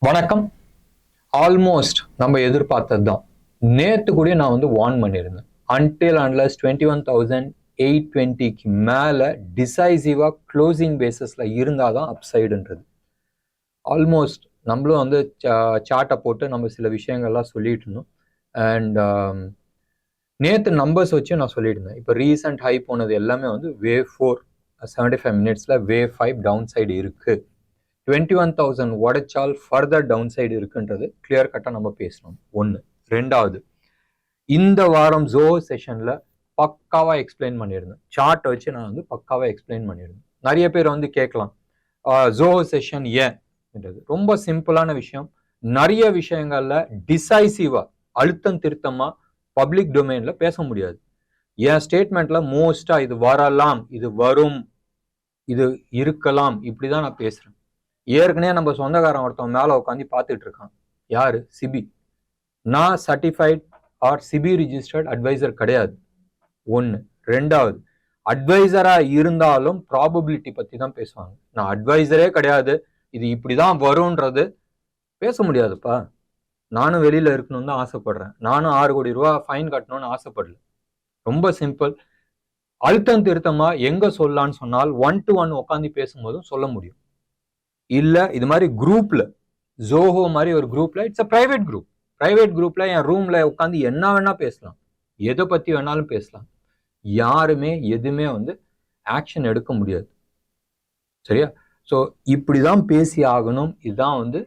வணக்கம். ஆல்மோஸ்ட் நம்ம எதிர்பார்த்தது தான். நேற்று கூட நான் வந்து வார்ன் பண்ணியிருந்தேன். அன்டில் அன்லஸ் 21,820க்கு மேலே டிசைசிவாக க்ளோசிங் பேசிஸில் இருந்தால் தான் அப்சைடுன்றது. ஆல்மோஸ்ட் நம்மளும் வந்து சார்ட்டை போட்டு நம்ம சில விஷயங்கள்லாம் சொல்லிட்டு இருந்தோம். அண்ட் நேற்று நம்பர்ஸ் வச்சு நான் சொல்லிட்டு இருந்தேன். இப்போ ரீசெண்ட் ஹை போனது எல்லாமே வந்து வேவ் 4 75 மினிட்ஸில் வேவ் 5 டவுன் சைடு இருக்குது. 21,000 உடைச்சால் ஃபர்தர் டவுன் சைடு இருக்குன்றது கிளியர் கட்டாக நம்ம பேசணும். ஒன்று. ரெண்டாவது, இந்த வாரம் ஜோஹோ செஷனில் பக்காவாக எக்ஸ்பிளைன் பண்ணியிருந்தேன். சார்ட் வச்சு நான் வந்து பக்காவாக எக்ஸ்பிளைன் பண்ணியிருந்தேன். நிறைய பேர் வந்து கேட்கலாம், ஜோஹோ செஷன் ஏன்ன்றது ரொம்ப சிம்பிளான விஷயம். நிறைய விஷயங்கள்ல டிசைசிவா அழுத்தம் திருத்தமாக பப்ளிக் டொமைனில் பேச முடியாது. என் ஸ்டேட்மெண்ட்ல மோஸ்டா இது வரலாம், இது வரும், இது இருக்கலாம், இப்படிதான் நான் பேசுறேன். ஏற்கனவே நம்ம சொந்தக்காரன் ஒருத்தவங்க மேலே உட்காந்து பார்த்துட்டு இருக்கான். யாரு? சிபி. நான் certified or SEBI registered advisor கிடையாது. ஒன்று. ரெண்டாவது, அட்வைசரா இருந்தாலும் ப்ராபபிலிட்டி பற்றி தான் பேசுவாங்க. நான் அட்வைசரே கிடையாது, இது இப்படிதான் வரும்ன்றது பேச முடியாதுப்பா. நானும் வெளியில இருக்கணும்னு தான் ஆசைப்படுறேன். நானும் 6 கோடி ரூபா ஃபைன் கட்டணும்னு ஆசைப்படல. ரொம்ப சிம்பிள். அழுத்தம் திருத்தமா எங்க சொல்லலான்னு சொன்னால் 1-to-1 உட்காந்து பேசும்போதும் சொல்ல முடியும். இல்ல இது மாதிரி குரூப்ல, ஜோஹோ மாதிரி ஒரு குரூப்ல, it's a private group. Private குரூப்ல என் ரூம்ல உட்காந்து என்ன வேணா பேசலாம், எதை பத்தி வேணாலும் பேசலாம். யாருமே எதுவுமே வந்து ஆக்ஷன் எடுக்க முடியாது. சரியா? ஸோ இப்படிதான் பேசி ஆகணும். இதுதான் வந்து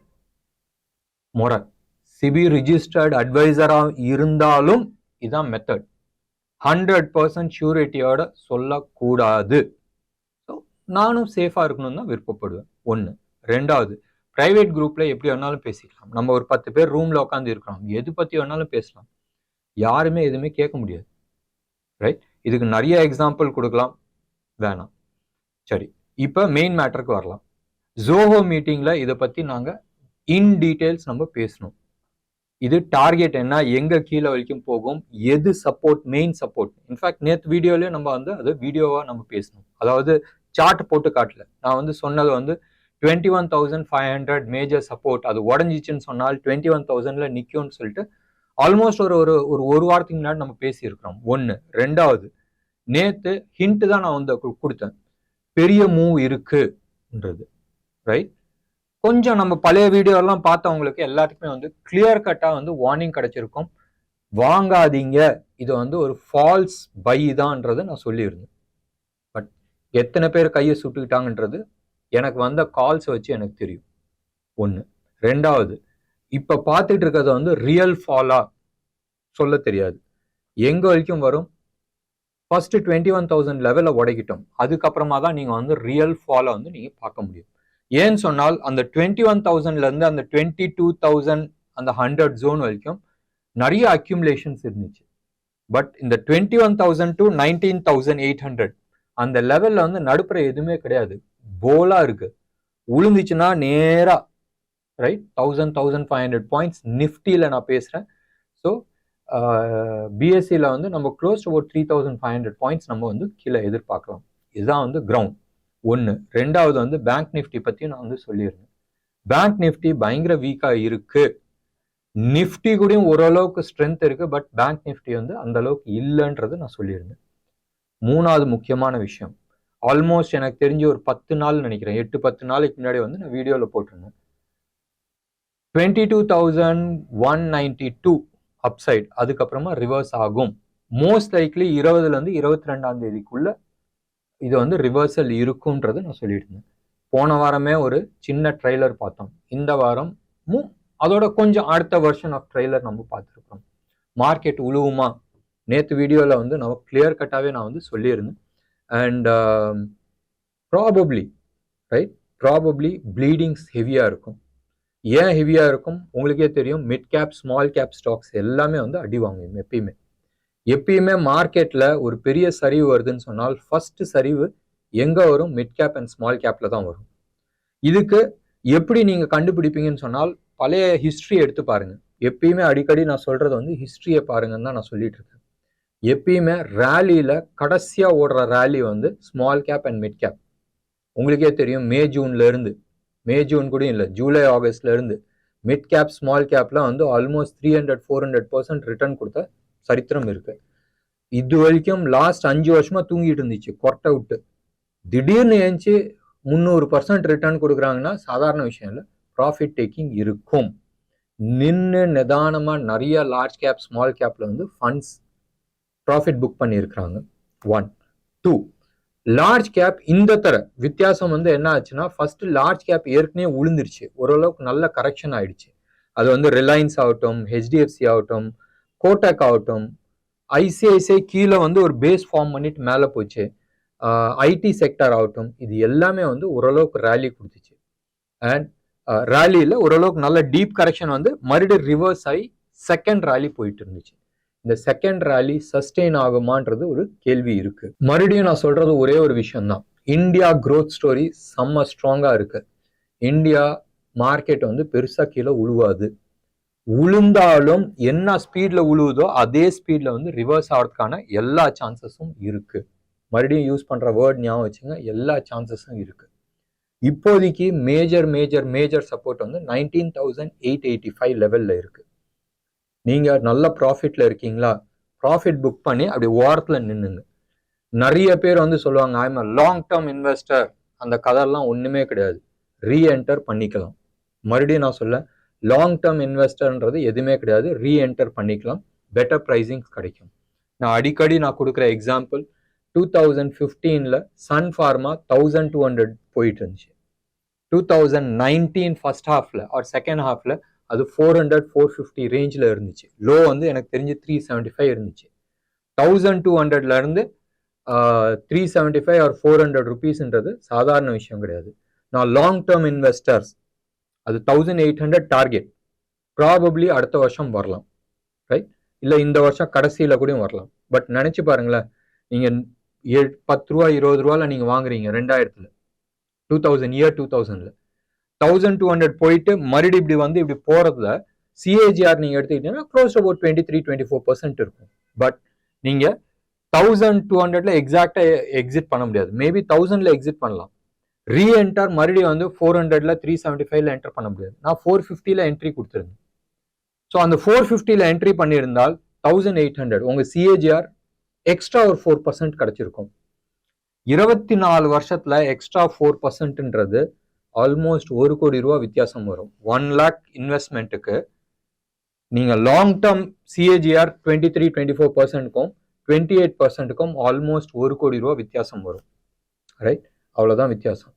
முறை. சிபி ரிஜிஸ்டர்ட் அட்வைசரா இருந்தாலும் இதுதான் மெத்தட். 100% ஷூரிட்டியோட சொல்லக்கூடாது. நானும் சேஃபா இருக்கணும்னு தான் விருப்பப்படுவேன். ஒன்று. ரெண்டாவது, பிரைவேட் குரூப்ல எப்படி வேணாலும் பேசிக்கலாம். நம்ம ஒரு 10 பேர் ரூம்ல உட்காந்து இருக்கலாம், எது பத்தி வேணாலும் பேசலாம். யாருமே எதுவுமே கேட்க முடியாது. ரைட்? இதுக்கு நிறைய எக்ஸாம்பிள் கொடுக்கலாம், வேணாம். சரி, இப்ப மெயின் மேட்டருக்கு வரலாம். ஜோஹோ மீட்டிங்ல இதை பத்தி நாங்க இன் டீடைல்ஸ் நம்ம பேசணும். இது டார்கெட் என்ன, எங்க கீழே வரைக்கும் போகும், எது சப்போர்ட், மெயின் சப்போர்ட். இன்ஃபேக்ட் நேற்று வீடியோலயே நம்ம வந்து அது வீடியோவா நம்ம பேசணும். அதாவது சார்ட் போட்டு காட்டல. நான் வந்து சொன்னது வந்து 21,500 மேஜர் சப்போர்ட், அது உடஞ்சிச்சுன்னு சொன்னால் 21,000ல நிக்கும்னு சொல்லிட்டு ஆல்மோஸ்ட் ஒரு வாரத்துக்கு முன்னாடி நம்ம பேசியிருக்கிறோம். ஒன்று. ரெண்டாவது, நேத்து ஹிண்ட் தான் நான் வந்து கொடுத்தேன், பெரிய மூவ் இருக்குன்றது. ரைட்? கொஞ்சம் நம்ம பழைய வீடியோ எல்லாம் பார்த்தவங்களுக்கு எல்லாத்துக்குமே வந்து கிளியர் கட்டா வந்து வார்னிங் கிடைச்சிருக்கும். வாங்காதீங்க, இது வந்து ஒரு ஃபால்ஸ் பை தான்ன்றது நான் சொல்லியிருந்தேன். பட் எத்தனை பேர் கையை சுட்டுக்கிட்டாங்கன்றது எனக்கு வந்த கால்ஸ் வச்சு எனக்கு தெரியும். ஒன்று. ரெண்டாவது, இப்ப பார்த்துட்டு இருக்கிறத வந்து ரியல் ஃபாலா சொல்ல தெரியாது. எங்க வரைக்கும் வரும்? ஃபர்ஸ்ட் 21,000 லெவலில் உடைக்கிட்டோம், அதுக்கப்புறமா தான் நீங்க வந்து ரியல் ஃபாலை வந்து நீங்க பார்க்க முடியும். ஏன்னு சொன்னால் அந்த 21,000ல இருந்து அந்த 22,000 அந்த 100 ஜோன் வரைக்கும் நிறைய அக்யூமுலேஷன்ஸ் இருந்துச்சு. பட் இந்த 21,000 to 19,800 அந்த லெவல்ல வந்து நடுப்புற எதுவுமே கிடையாது, போலா இருக்கு. உளுந்துச்சுன்னா நேரா ரைட் 1,500 பாயிண்ட்ஸ் நிஃப்டியில நான் பேசுறேன். ஸோ பிஎஸ்சியில் வந்து நம்ம க்ளோஸ் டு 3,500 பாயிண்ட்ஸ் நம்ம வந்து கீழே எதிர்பார்க்கலாம். இதுதான் வந்து கிரவுண்ட். ஒன்று. ரெண்டாவது வந்து பேங்க் நிஃப்டி பற்றியும் நான் வந்து சொல்லியிருந்தேன். பேங்க் நிஃப்டி பயங்கர வீக்காக இருக்கு. நிஃப்டி கூட ஓரளவுக்கு ஸ்ட்ரென்த் இருக்கு, பட் பேங்க் நிஃப்டி வந்து அந்த அளவுக்கு இல்லைன்றது நான் சொல்லியிருந்தேன். மூணாவது முக்கியமான விஷயம், ஆல்மோஸ்ட் எனக்கு தெரிஞ்சு ஒரு 10 நாள் நினைக்கிறேன், 8-10 நாளைக்கு முன்னாடி வந்து நான் வீடியோவில் போட்டிருந்தேன். 22,192 அப்சைட், அதுக்கப்புறமா ரிவர்ஸ் ஆகும். மோஸ்ட் லைக்லி 20லேருந்து 22ஆம் தேதிக்குள்ள இது வந்து ரிவர்சல் இருக்கும்ன்றது நான் சொல்லியிருந்தேன். போன வாரமே ஒரு சின்ன ட்ரெய்லர் பார்த்தோம். இந்த வாரமும் அதோட கொஞ்சம் அடுத்த வெர்ஷன் ஆஃப் ட்ரெய்லர் நம்ம பார்த்துருக்கோம். மார்க்கெட் உழுவுமா? நேற்று வீடியோவில் வந்து நம்ம கிளியர் கட்டாகவே நான் வந்து சொல்லியிருந்தேன். அண்ட் ப்ராபப்ளி ப்ளீடிங்ஸ் ஹெவியாக இருக்கும். ஏன் ஹெவியாக இருக்கும் உங்களுக்கே தெரியும். Mid cap, small cap stocks எல்லாமே வந்து அடி வாங்கும். எப்பயுமே மார்க்கெட்டில் ஒரு பெரிய சரிவு வருதுன்னு சொன்னால் ஃபர்ஸ்ட் சரிவு எங்கே வரும்? மிட் கேப் அண்ட் ஸ்மால் கேப்ல தான் வரும். இதுக்கு எப்படி நீங்கள் கண்டுபிடிப்பீங்கன்னு சொன்னால் பழைய ஹிஸ்ட்ரி எடுத்து பாருங்க. எப்பயுமே அடிக்கடி நான் சொல்றது வந்து ஹிஸ்ட்ரியை பாருங்கன்னு தான் நான் சொல்லிட்டு இருக்கேன். எப்பயுமே ரேலியில் கடைசியாக ஓடுற ரேலி வந்து small cap and mid cap. உங்களுக்கே தெரியும், மே ஜூன் கூட இல்லை, ஜூலை ஆகஸ்ட்ல இருந்து மிட் கேப் ஸ்மால் கேப்ல வந்து ஆல்மோஸ்ட் 300-400% ரிட்டர்ன் கொடுத்த சரித்திரம் இருக்கு. இது வரைக்கும் லாஸ்ட் 5 வருஷமா தூங்கிட்டு இருந்துச்சு கொட்டை விட்டு. திடீர்னு ஏஞ்சி 300% ரிட்டர்ன் கொடுக்குறாங்கன்னா சாதாரண விஷயம் இல்லை. ப்ராஃபிட் டேக்கிங் இருக்கும். நின்று நிதானமா நிறைய லார்ஜ் கேப் ஸ்மால் கேப்ல வந்து ஃபண்ட்ஸ் ப்ராஃபிட் புக் பண்ணியிருக்கிறாங்க. 1 2 லார்ஜ் கேப் இந்த தர வித்தியாசம் வந்து என்ன ஆச்சுன்னா, ஃபர்ஸ்ட் லார்ஜ் கேப் ஏற்கனவே உளுந்துருச்சு, ஓரளவுக்கு நல்ல கரெக்ஷன் ஆயிடுச்சு. அது வந்து ரிலையன்ஸ் ஆகட்டும், ஹெச்டிஎஃப்சி ஆகட்டும், கோட்டக் ஆகட்டும், ஐசிஐசிஐ கீழே வந்து ஒரு பேஸ் ஃபார்ம் பண்ணிட்டு மேலே போச்சு. ஐடி செக்டர் ஆகட்டும், இது எல்லாமே வந்து ஓரளவுக்கு ரேலி கொடுத்துச்சு. அண்ட் ரேலியில் ஓரளவுக்கு நல்ல டீப் கரெக்ஷன் வந்து மறுபடியும் ரிவர்ஸ் ஆகி செகண்ட் ரேலி போயிட்டு இருந்துச்சு. இந்த செகண்ட் ரேலி சஸ்டெயின் ஆகுமான்றது ஒரு கேள்வி இருக்கு. மறுபடியும் நான் சொல்றது ஒரே ஒரு விஷயம் தான், இந்தியா க்ரோத் ஸ்டோரி செம்ம ஸ்ட்ராங்கா இருக்கு. இந்தியா மார்க்கெட் வந்து பெருசா கீழே உழுவாது. உளுந்தாலும் என்ன ஸ்பீட்ல உழுவுதோ அதே ஸ்பீட்ல வந்து ரிவர்ஸ் ஆகிறதுக்கான எல்லா சான்சஸும் இருக்கு. மறுபடியும் யூஸ் பண்ற வேர்ட் ஞாபகம் வச்சுங்க, எல்லா சான்சஸும் இருக்கு. இப்போதைக்கு மேஜர் சப்போர்ட் வந்து 19,885 லெவல்ல இருக்கு. நீங்க நல்ல ப்ராஃபிட்ல இருக்கீங்களா, ப்ராஃபிட் புக் பண்ணி அப்படி ஓரத்துல நின்னுங்க. நிறைய பேர் வந்து சொல்லுவாங்க I am a long term investor, அந்த கதையெல்லாம் ஒண்ணுமே கிடையாது. ரீஎன்டர் பண்ணிக்கலாம். மறுபடியும் நான் சொல்ல, லாங் டேர்ம் இன்வெஸ்டர்ன்றது எதுவுமே கிடையாது. ரீஎன்டர் பண்ணிக்கலாம், பெட்டர் ப்ரைசிங்ஸ் கிடைக்கும். நான் அடிக்கடி கொடுக்குற எக்ஸாம்பிள், 2015ல சன் ஃபார்மா 1200 போயிட்டு இருந்துச்சு. 2019 ஃபர்ஸ்ட் ஹாஃப்ல ஆர் செகண்ட் ஹாஃப்ல அது 400-450 ரேஞ்சில் இருந்துச்சு. லோ வந்து எனக்கு தெரிஞ்சு 375 இருந்துச்சு. 1200ல இருந்து 375 ஆர் 400 ருபீஸ்ன்றது சாதாரண விஷயம் கிடையாது. நான் லாங் டேர்ம் இன்வெஸ்டர்ஸ், அது 1800 டார்கெட். ப்ராபப்ளி அடுத்த வருஷம் வரலாம், ரைட்? இல்லை இந்த வருஷம் கடைசியில் கூட வரலாம். பட் நினைச்சு பாருங்களேன், நீங்க 10 ரூபா 20 ரூபால நீங்க வாங்குறீங்க 2000ல, 2000ல 1200 போயிட்டு மறுபடியும் இப்படி வந்து இப்படி போறதுல சிஏஜிஆர் நீங்க எடுத்துக்கிட்டீங்கன்னா க்ளோஸ் அபவுட் 23-24% இருக்கும். பட் நீங்க 1200ல எக்ஸாக்டா எக்ஸிட் பண்ண முடியாது. மேபி 1000ல எக்ஸிட் பண்ணலாம். ரீஎன்டர் மறுபடியும் வந்து 400ல 375ல என்டர் பண்ண முடியாது. நான் 450ல என்ட்ரி கொடுத்துருந்தேன். ஸோ அந்த 450ல என்ட்ரி பண்ணியிருந்தால் 1800 உங்க சிஏஜிஆர் எக்ஸ்ட்ரா ஒரு 4% கிடைச்சிருக்கும். 24 வருஷத்துல எக்ஸ்ட்ரா 4%ன்றது ஆல்மோஸ்ட் 1 கோடி ரூபா வித்தியாசம் வரும். 1 lakh இன்வெஸ்ட்மெண்ட்டுக்கு நீங்க லாங் டேர்ம் சிஏஜிஆர் 23-24%க்கும் 28%க்கும் ஆல்மோஸ்ட் 1 கோடி ரூபா வித்தியாசம் வரும், ரைட்? அவ்வளவுதான் வித்தியாசம்.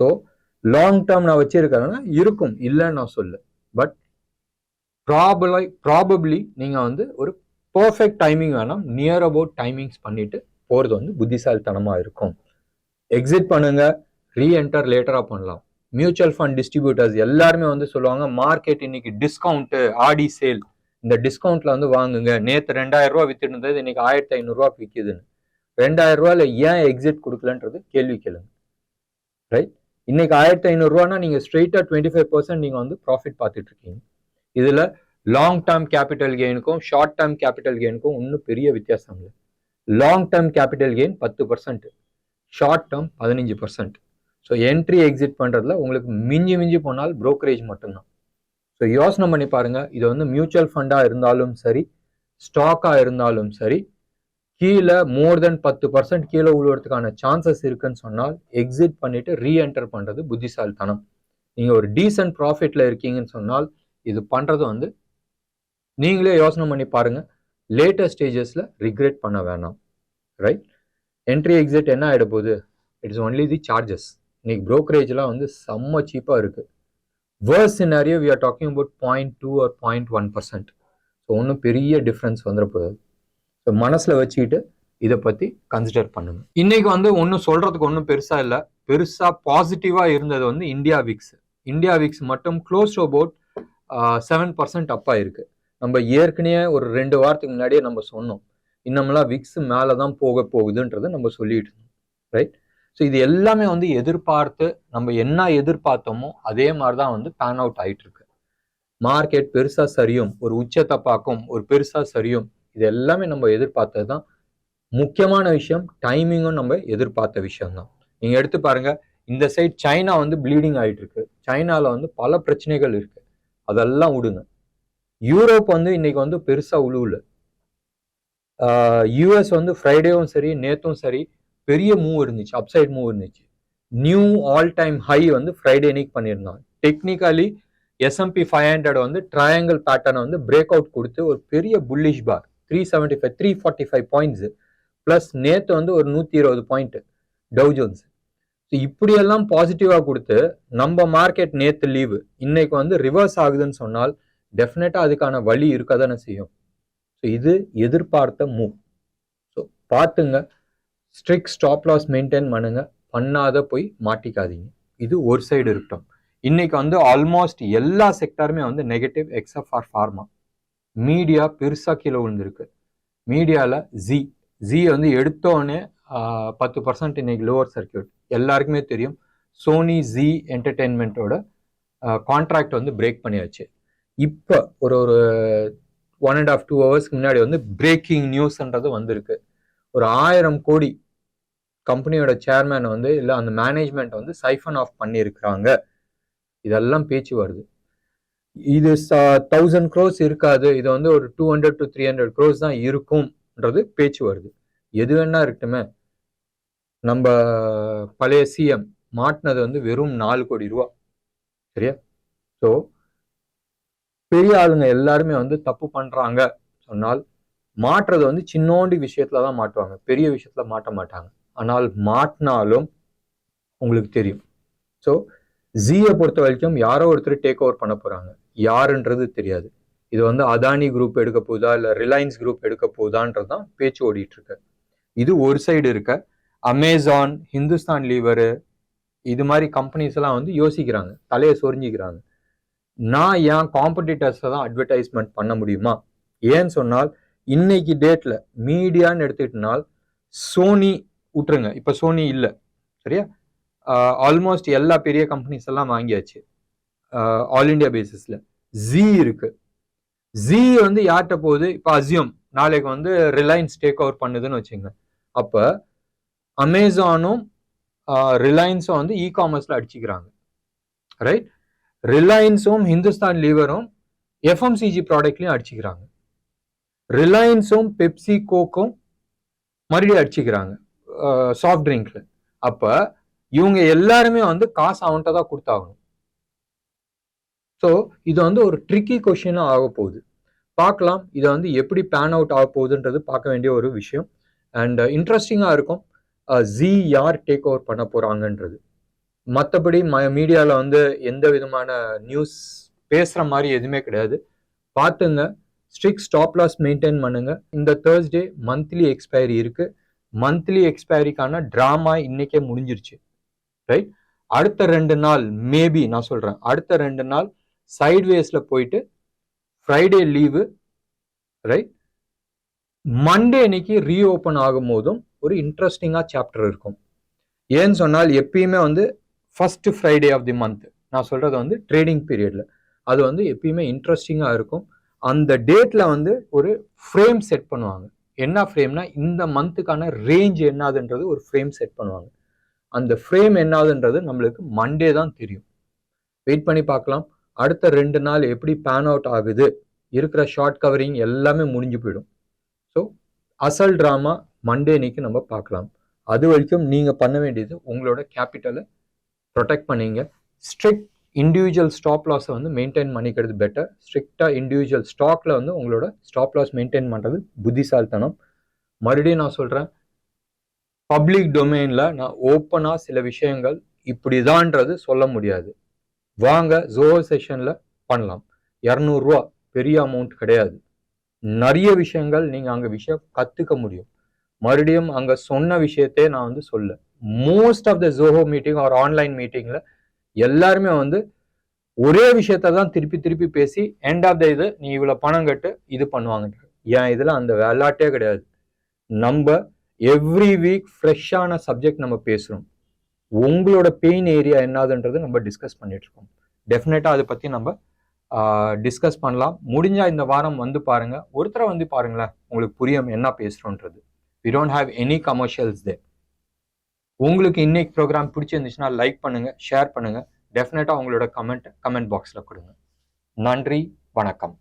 ஸோ லாங் டேர்ம் நான் வச்சிருக்கிறேன்னா இருக்கும், இல்லைன்னு நான் சொல்ல. பட் ப்ராபப்ளி நீங்க வந்து ஒரு பர்ஃபெக்ட் டைமிங் வேணாம், நியர் அபவுட் டைமிங்ஸ் பண்ணிட்டு போறது வந்து புத்திசாலித்தனமா இருக்கும். எக்ஸிட் பண்ணுங்க, ரீஎன்டர் லேட்டரா பண்ணலாம். மியூச்சுவல் ஃபண்ட் டிஸ்ட்ரிபியூட்டர்ஸ் எல்லாருமே வந்து சொல்லுவாங்க, மார்க்கெட் இன்னைக்கு டிஸ்கவுண்ட், ஆடி சேல், இந்த டிஸ்கவுண்ட்ல வந்து வாங்குங்க. நேற்று 2000 ரூபா வித்துட்டு இருந்தது இன்னைக்கு 1500 ரூபாய்க்கு விற்குதுன்னு. 2000 ரூபாயில ஏன் எக்ஸிட் கொடுக்கலன்றது கேள்வி கேளுங்க, ரைட்? இன்னைக்கு 1500 ரூபானா நீங்க ஸ்ட்ரெயிட்டா 25% நீங்க வந்து ப்ராஃபிட் பார்த்துட்டு இருக்கீங்க. இதுல லாங் டேர்ம் கேபிட்டல் கெயினுக்கும் ஷார்ட் டேர்ம் கேபிட்டல் கெயினுக்கும் ஒன்றும் பெரிய வித்தியாசம் இல்லை. Long term capital gain 10%, short term 15%. So entry exit பண்றதுல உங்களுக்கு மிஞ்சி போனால் புரோக்கரேஜ் மட்டும்தான். ஸோ யோசனை பண்ணி பாருங்க, இது வந்து மியூச்சுவல் ஃபண்டா இருந்தாலும் சரி, ஸ்டாக்கா இருந்தாலும் சரி, கீழே மோர் தென் 10% கீழே விழுவதுக்கான சான்சஸ் இருக்குன்னு சொன்னால் எக்ஸிட் பண்ணிட்டு ரீஎன்டர் பண்றது புத்திசாலித்தனம். நீங்க ஒரு டீசன்ட் ப்ராஃபிட்ல இருக்கீங்கன்னு சொன்னால் இது பண்றது வந்து நீங்களே யோசனை பண்ணி பாருங்க. லேட்டஸ்ட் ஸ்டேஜஸ்ல ரிக்ரெட் பண்ண வேணாம், ரைட்? என்ட்ரி எக்ஸிட் என்ன ஆகிட போகுது? It's only the charges. இன்னைக்கு ப்ரோக்கரேஜ்லாம் வந்து செம்ம சீப்பாக இருக்கு. Worst scenario we are talking about 0.2 or 0.1%. So ஒன்றும் பெரிய டிஃப்ரென்ஸ் வந்துட போகுது. ஸோ மனசில் வச்சுக்கிட்டு இதை பற்றி கன்சிடர் பண்ணுங்க. இன்னைக்கு வந்து ஒன்றும் சொல்றதுக்கு ஒன்றும் பெருசா இல்லை. பெருசா பாசிட்டிவா இருந்தது வந்து இந்தியா விக்ஸ். இந்தியா விக்ஸ் மட்டும் க்ளோஸ் டு அபவுட் 7% அப்பா இருக்கு. நம்ம ஏற்கனவே ஒரு 2 வாரத்துக்கு முன்னாடியே நம்ம சொன்னோம், இன்னமெல்லாம் விக்ஸ் மேலே தான் போக போகுதுன்றதை நம்ம சொல்லிட்டு இருந்தோம், ரைட்? ஸோ இது எல்லாமே வந்து எதிர்பார்த்து நம்ம என்ன எதிர்பார்த்தோமோ அதே மாதிரி தான் வந்து பேன் அவுட் ஆகிட்டு இருக்கு. மார்க்கெட் பெருசா சரியும், ஒரு உச்சத்தை பார்க்கும், ஒரு பெருசா சரியும், இது எல்லாமே நம்ம எதிர்பார்த்தது தான். முக்கியமான விஷயம் டைமிங்கும் நம்ம எதிர்பார்த்த விஷயம் தான். நீங்க எடுத்து பாருங்க, இந்த சைட் சைனா வந்து ப்ளீடிங் ஆகிட்டு இருக்கு. சைனால வந்து பல பிரச்சனைகள் இருக்கு. அதெல்லாம் விடுங்க. யூரோப் வந்து இன்னைக்கு வந்து பெருசா உழுவுல. யூஎஸ் வந்து ஃப்ரைடேவும் சரி நேத்தும் சரி பெரிய மூவ் இருந்துச்சு, அப்சைட் மூவ் இருந்துச்சு. நியூ ஆல் டைம் ஹை வந்து ஃப்ரைடே அன்னைக்கு பண்ணியிருந்தாங்க. டெக்னிக்கலி S&P 500 வந்து ட்ரையாங்கிள் பேட்டர்னை வந்து பிரேக் அவுட் கொடுத்து ஒரு பெரிய புல்லிஷ் பார் 375 345 பாயிண்ட்ஸ் பிளஸ் நேத்து வந்து ஒரு 120 பாயிண்ட் டவ் ஜோன்ஸ். இப்படியெல்லாம் பாசிட்டிவா கொடுத்து நம்ம மார்க்கெட் நேத்து லீவு இன்னைக்கு வந்து ரிவர்ஸ் ஆகுதுன்னு சொன்னால் டெஃபினட்டா அதுக்கான வழி இருக்கதானே செய்யும். ஸோ இது எதிர்பார்த்த மூவ். ஸோ பார்த்துங்க, ஸ்ட்ரிக்ட் ஸ்டாப் லாஸ் மெயின்டைன் பண்ணுங்க, பண்ணாத போய் மாட்டிக்காதீங்க. இது ஒரு சைடு இருக்கட்டும். இன்னைக்கு வந்து ஆல்மோஸ்ட் எல்லா செக்டாருமே வந்து negative except for pharma. Media பெருசா கீழே விழுந்திருக்கு. மீடியாவில் ஜி வந்து எடுத்தோடனே 10% இன்னைக்கு லோவர் சர்க்கியூட். எல்லாருக்குமே தெரியும் சோனி ஜி என்டர்டெயின்மெண்ட்டோட கான்ட்ராக்ட் வந்து பிரேக் பண்ணியாச்சு. இப்போ ஒரு 1.5 2 ஹவர்ஸ்க்கு முன்னாடி வந்து பிரேக்கிங் நியூஸ்ன்றது வந்திருக்கு. ஒரு 1000 கோடி கம்பெனியோட சேர்மேன் வந்து இல்லை அந்த மேனேஜ்மெண்ட் வந்து சைஃபன் ஆஃப் பண்ணியிருக்கிறாங்க. இதெல்லாம் பேச்சு வருது. இது 1000 crores இருக்காது, இது வந்து ஒரு 200 to 300 crores தான் இருக்கும்ன்றது பேச்சு வருது. எது வேணா இருக்கட்டுமே, நம்ம பழைய சிஎம் மாட்டினது வந்து வெறும் 4 கோடி ரூபா. சரியா? ஸோ பெரிய ஆளுங்க எல்லாருமே வந்து தப்பு பண்றாங்க சொன்னால் மாற்றுறது வந்து சின்னோண்டி விஷயத்துல தான் மாட்டுவாங்க, பெரிய விஷயத்துல மாட்ட மாட்டாங்க. ஆனால் மாட்டினாலும் உங்களுக்கு தெரியும். ஸோ ஜியை பொறுத்த வரைக்கும் யாரோ ஒருத்தர் டேக் ஓவர் பண்ண போறாங்க, யாருன்றது தெரியாது. இது வந்து அதானி குரூப் எடுக்க போகுதா இல்லை ரிலையன்ஸ் குரூப் எடுக்க போகுதான்றதுதான் பேச்சு ஓடிட்டு இருக்கு. இது ஒரு சைடு இருக்க. அமேசான், ஹிந்துஸ்தான் லீவரு, இது மாதிரி கம்பெனிஸ் எல்லாம் வந்து யோசிக்கிறாங்க, தலையை சொரிஞ்சிக்கிறாங்க. நான் ஏன் காம்படிட்டர்ஸை தான் அட்வர்டைஸ்மெண்ட் பண்ண முடியுமா? ஏன்னு சொன்னால் இன்னைக்கு டேட்ல மீடியான்னு எடுத்துக்கிட்டனால் சோனி விட்டுருங்க, இப்ப சோனி இல்லை. சரியா? ஆல்மோஸ்ட் எல்லா பெரிய கம்பெனிஸ் எல்லாம் வாங்கியாச்சு ஆல் இண்டியா பேசிஸ்ல. ஜி இருக்கு. ஜி வந்து யார்கிட்ட போகுது? இப்ப அசியம் நாளைக்கு வந்து ரிலையன்ஸ் டேக் ஓவர் பண்ணுதுன்னு வச்சுங்க. அப்ப அமேசானும் ரிலையன்ஸும் வந்து இ காமர்ஸ்ல அடிச்சுக்கிறாங்க. ரைட்? ரிலையன்ஸும் ஹிந்துஸ்தான் லீவரும் எஃப்எம்சிஜி ப்ராடக்ட்லயும் அடிச்சுக்கிறாங்க. ரிலையன்ஸும் பெப்சி கோக்கும் மறுபடியும் அடிச்சுக்கிறாங்க சாஃப்ட் ட்ரிங்க்ல. அப்ப இவங்க எல்லாருமே வந்து காசு அவன்கிட்ட தான் கொடுத்தாகணும். ஸோ இது வந்து ஒரு ட்ரிக்கி கொஸ்டினா ஆக போகுது. பார்க்கலாம் இதை வந்து எப்படி பேன் அவுட் ஆக போகுதுன்றது பார்க்க வேண்டிய ஒரு விஷயம். அண்ட் இன்ட்ரெஸ்டிங்காக இருக்கும் ஜி யார் டேக் ஓவர் பண்ண போறாங்கன்றது. மற்றபடி மீடியாவில் வந்து எந்த விதமான நியூஸ் பேசுகிற மாதிரி எதுவுமே கிடையாது. பார்த்துங்க, ஸ்ட்ரிக்ட் ஸ்டாப் லாஸ் மெயின்டைன் பண்ணுங்க. இந்த தேர்ஸ்டே மந்த்லி எக்ஸ்பைரி இருக்கு. மந்த்லி எக்ஸ்பைரிக்கான டிராமா இன்னைக்கே முடிஞ்சிருச்சு. ரைட்? அடுத்த 2 நாள் மேபி நான் சொல்றேன், அடுத்த 2 நாள் சைட்வேஸ்ல போயிட்டு ஃப்ரைடே லீவு. ரைட்? மண்டே அன்னைக்கு ரீஓபன் ஆகும் போதும் ஒரு இன்ட்ரெஸ்டிங்கா சாப்டர் இருக்கும். ஏன்னு சொன்னால் எப்பயுமே வந்து first Friday of the month, நான் சொல்றது வந்து ட்ரேடிங் பீரியட்ல, அது வந்து எப்பயுமே இன்ட்ரெஸ்டிங்கா இருக்கும். அந்த டேட்ல வந்து ஒரு ஃப்ரேம் செட் பண்ணுவாங்க. என்ன ஃப்ரேம்னா இந்த மந்த்துக்கான ரேஞ்ச் என்னதுன்றது ஒரு ஃப்ரேம் செட் பண்ணுவாங்க. அந்த ஃப்ரேம் என்னதுன்றது நம்மளுக்கு மண்டே தான் தெரியும். வெயிட் பண்ணி பார்க்கலாம். அடுத்த 2 நாள் எப்படி பேன் அவுட் ஆகுது, இருக்கிற ஷார்ட் கவரிங் எல்லாமே முடிஞ்சு போயிடும். ஸோ அசல் டிராமா மண்டே அன்னைக்கு நம்ம பார்க்கலாம். அது வரைக்கும் நீங்க பண்ண வேண்டியது உங்களோட கேபிட்டலை ப்ரொடெக்ட் பண்ணீங்க. ஸ்ட்ரிக்ட் இண்டிவிஜுவல் ஸ்டாப் லாஸை வந்து மெயின்டைன் பண்ணிக்கிறது பெட்டர். ஸ்ட்ரிக்டா இண்டிவிஜுவல் ஸ்டாக்ல வந்து உங்களோட ஸ்டாப் லாஸ் மெயின்டைன் பண்றது புத்திசாலித்தனம். மறுபடியும் நான் சொல்றேன், பப்ளிக் டொமைன்ல நான் ஓப்பனா சில விஷயங்கள் இப்படிதான்ன்றது சொல்ல முடியாது. வாங்க ஜோஹோ செஷன்ல பண்ணலாம். 200 ரூபா பெரிய அமௌண்ட் கிடையாது. நிறைய விஷயங்கள் நீங்க அங்க விஷயம் கத்துக்க முடியும். மறுபடியும் அங்க சொன்ன விஷயத்தே நான் வந்து சொல்ல, most of the Zoho meeting are online மீட்டிங்ல எல்லாருமே வந்து ஒரே விஷயத்த தான் திருப்பி திருப்பி பேசி எண்ட் ஆஃப் த இது நீ இவ்வளவு பணம் கட்டு இது பண்ணுவாங்க. ஏன் இதுல அந்த விளையாட்டே கிடையாது. நம்ம எவ்ரி வீக் ஃப்ரெஷ்ஷான சப்ஜெக்ட் நம்ம பேசுறோம். உங்களோட பெயின் ஏரியா என்னதுன்றது நம்ம டிஸ்கஸ் பண்ணிட்டு இருக்கோம். டெஃபினட்டா அதை பத்தி நம்ம டிஸ்கஸ் பண்ணலாம். முடிஞ்சா இந்த வாரம் வந்து பாருங்க, ஒருத்தரை வந்து பாருங்களேன், உங்களுக்கு புரியும் என்ன பேசுறோன்றது. we don't have any commercials there. உங்களுக்கு இன்னைக்கு ப்ரோக்ராம் பிடிச்சிருந்துச்சுன்னா லைக் பண்ணுங்க, ஷேர் பண்ணுங்க. டெஃபினட்டா உங்களோட கமெண்ட் பாக்ஸ்ல கொடுங்க. நன்றி, வணக்கம்.